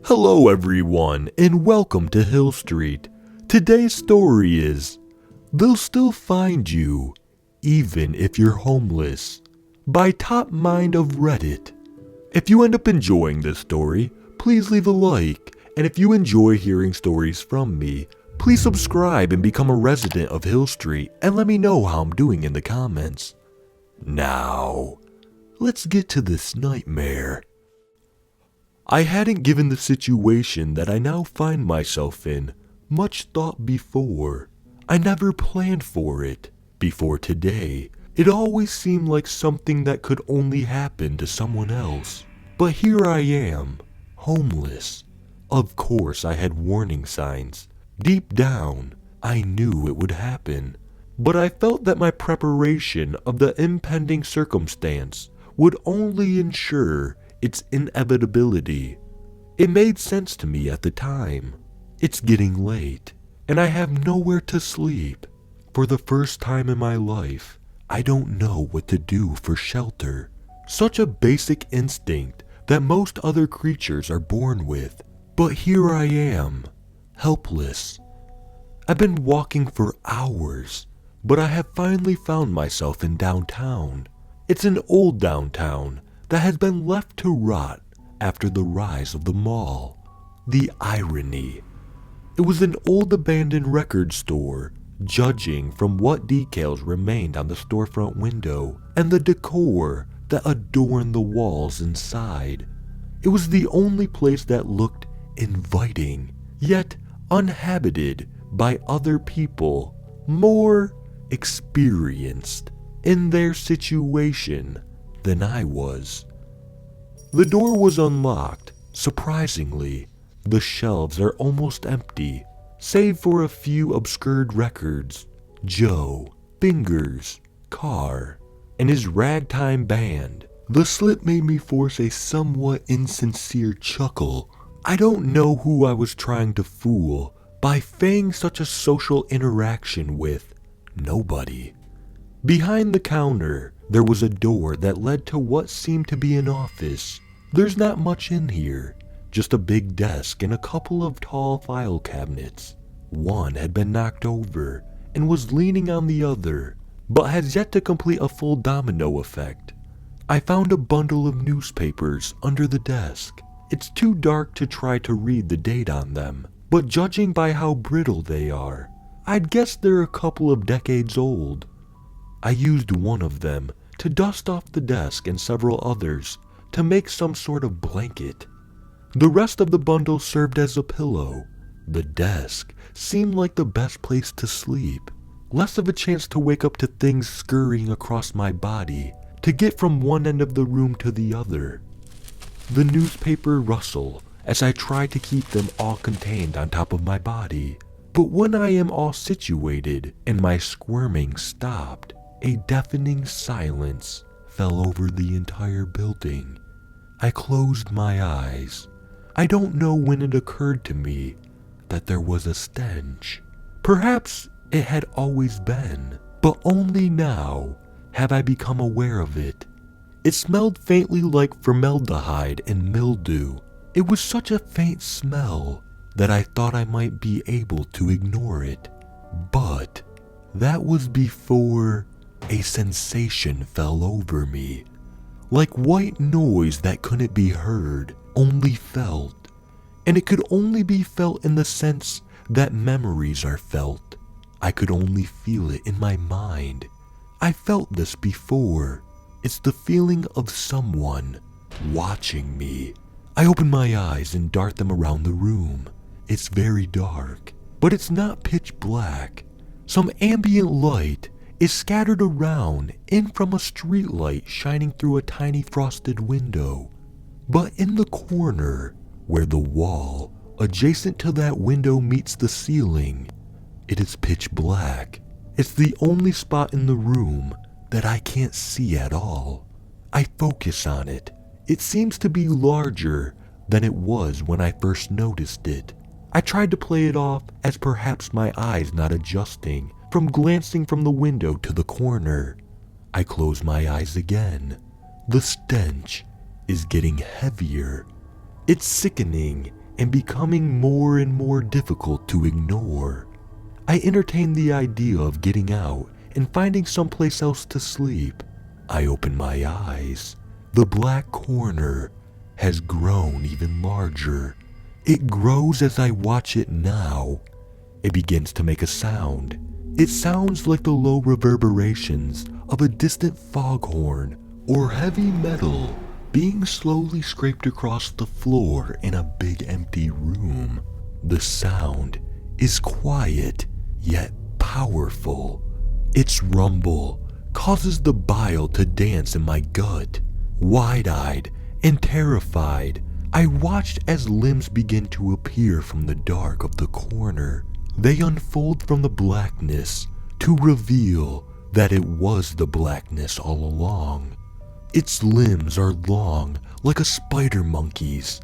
Hello everyone, and welcome to Hill Street. Today's story is They'll Still Find You, Even If You're Homeless, by TopMindOfR3ddit. If you end up enjoying this story, please leave a like, and if you enjoy hearing stories from me, please subscribe and become a resident of Hill Street and let me know how I'm doing in the comments. Now, let's get to this nightmare. I hadn't given the situation that I now find myself in much thought before. I never planned for it. Before today, it always seemed like something that could only happen to someone else. But here I am, homeless. Of course I had warning signs. Deep down, I knew it would happen. But I felt that my preparation of the impending circumstance would only ensure its inevitability. It made sense to me at the time. It's getting late, and I have nowhere to sleep. For the first time in my life, I don't know what to do for shelter. Such a basic instinct that most other creatures are born with. But here I am, helpless. I've been walking for hours, but I have finally found myself in downtown. It's an old downtown that has been left to rot after the rise of the mall. The irony. It was an old abandoned record store, judging from what decals remained on the storefront window and the decor that adorned the walls inside. It was the only place that looked inviting, yet uninhabited by other people more experienced in their situation than I was. The door was unlocked. Surprisingly, the shelves are almost empty, save for a few obscured records. Joe, Fingers, Carr, and his ragtime band. The slip made me force a somewhat insincere chuckle. I don't know who I was trying to fool by feigning such a social interaction with nobody. Behind the counter, there was a door that led to what seemed to be an office. There's not much in here, just a big desk and a couple of tall file cabinets. One had been knocked over and was leaning on the other, but has yet to complete a full domino effect. I found a bundle of newspapers under the desk. It's too dark to try to read the date on them, but judging by how brittle they are, I'd guess they're a couple of decades old. I used one of them to dust off the desk and several others to make some sort of blanket. The rest of the bundle served as a pillow. The desk seemed like the best place to sleep, less of a chance to wake up to things scurrying across my body to get from one end of the room to the other. The newspaper rustle as I try to keep them all contained on top of my body. But when I am all situated and my squirming stopped, a deafening silence fell over the entire building. I closed my eyes. I don't know when it occurred to me that there was a stench. Perhaps it had always been, but only now have I become aware of it. It smelled faintly like formaldehyde and mildew. It was such a faint smell that I thought I might be able to ignore it. But that was before a sensation fell over me, like white noise that couldn't be heard, only felt. And it could only be felt in the sense that memories are felt. I could only feel it in my mind. I felt this before. It's the feeling of someone watching me. I open my eyes and dart them around the room. It's very dark, but it's not pitch black. Some ambient light is scattered around in from a street light shining through a tiny frosted window. But in the corner, where the wall adjacent to that window meets the ceiling, it is pitch black. It's the only spot in the room that I can't see at all. I focus on it. It seems to be larger than it was when I first noticed it. I tried to play it off as perhaps my eyes not adjusting from glancing from the window to the corner. I close my eyes again. The stench is getting heavier. It's sickening and becoming more and more difficult to ignore. I entertained the idea of getting out and finding someplace else to sleep. I open my eyes. The black corner has grown even larger. It grows as I watch it now. It begins to make a sound. It sounds like the low reverberations of a distant foghorn or heavy metal being slowly scraped across the floor in a big empty room. The sound is quiet yet powerful. Its rumble causes the bile to dance in my gut. Wide-eyed and terrified, I watched as limbs begin to appear from the dark of the corner. They unfold from the blackness to reveal that it was the blackness all along. Its limbs are long like a spider monkey's,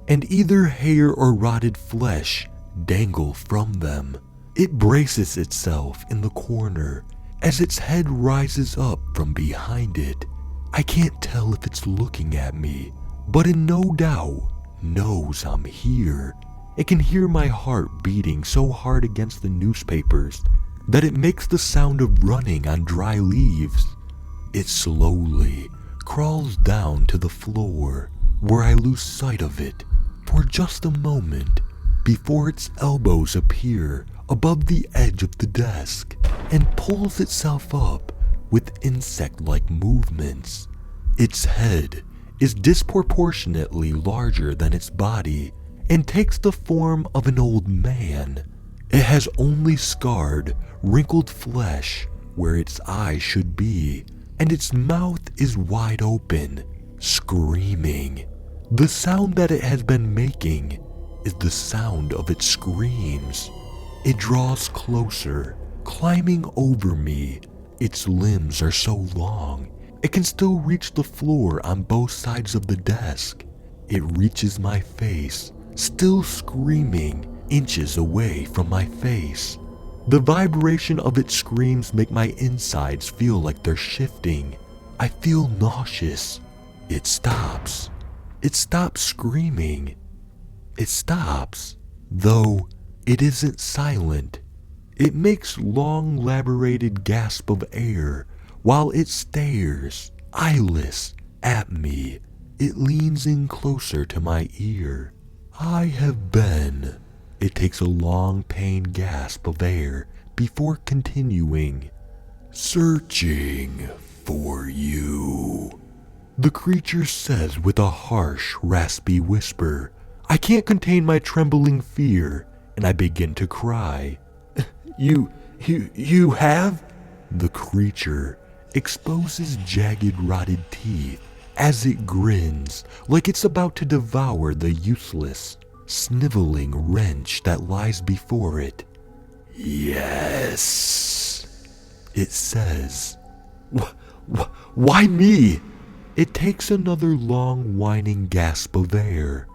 and either hair or rotted flesh dangle from them. It braces itself in the corner as its head rises up from behind it. I can't tell if it's looking at me, but it no doubt knows I'm here. It can hear my heart beating so hard against the newspapers that it makes the sound of running on dry leaves. It slowly crawls down to the floor, where I lose sight of it for just a moment before its elbows appear above the edge of the desk and pulls itself up with insect-like movements. Its head is disproportionately larger than its body and takes the form of an old man. It has only scarred, wrinkled flesh where its eyes should be, and its mouth is wide open, screaming. The sound that it has been making is the sound of its screams. It draws closer, climbing over me. Its limbs are so long, it can still reach the floor on both sides of the desk. It reaches my face, still screaming, inches away from my face. The vibration of its screams make my insides feel like they're shifting. I feel nauseous. It stops. It stops screaming. It stops, though it isn't silent. It makes long, laborated gasps of air while it stares, eyeless, at me. It leans in closer to my ear. I have been. It takes a long, pained gasp of air before continuing. Searching for you. The creature says with a harsh, raspy whisper. I can't contain my trembling fear, and I begin to cry. You have? The creature exposes jagged, rotted teeth as it grins like it's about to devour the useless, sniveling wrench that lies before it. Yes, it says. Why me? It takes another long, whining gasp of air.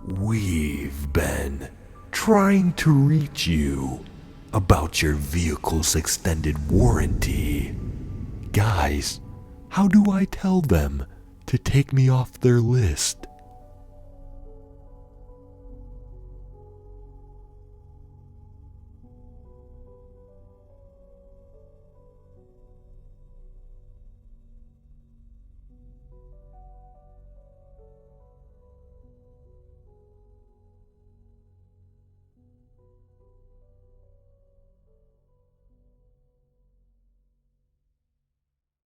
We've been trying to reach you about your vehicle's extended warranty. Guys, how do I tell them to take me off their list?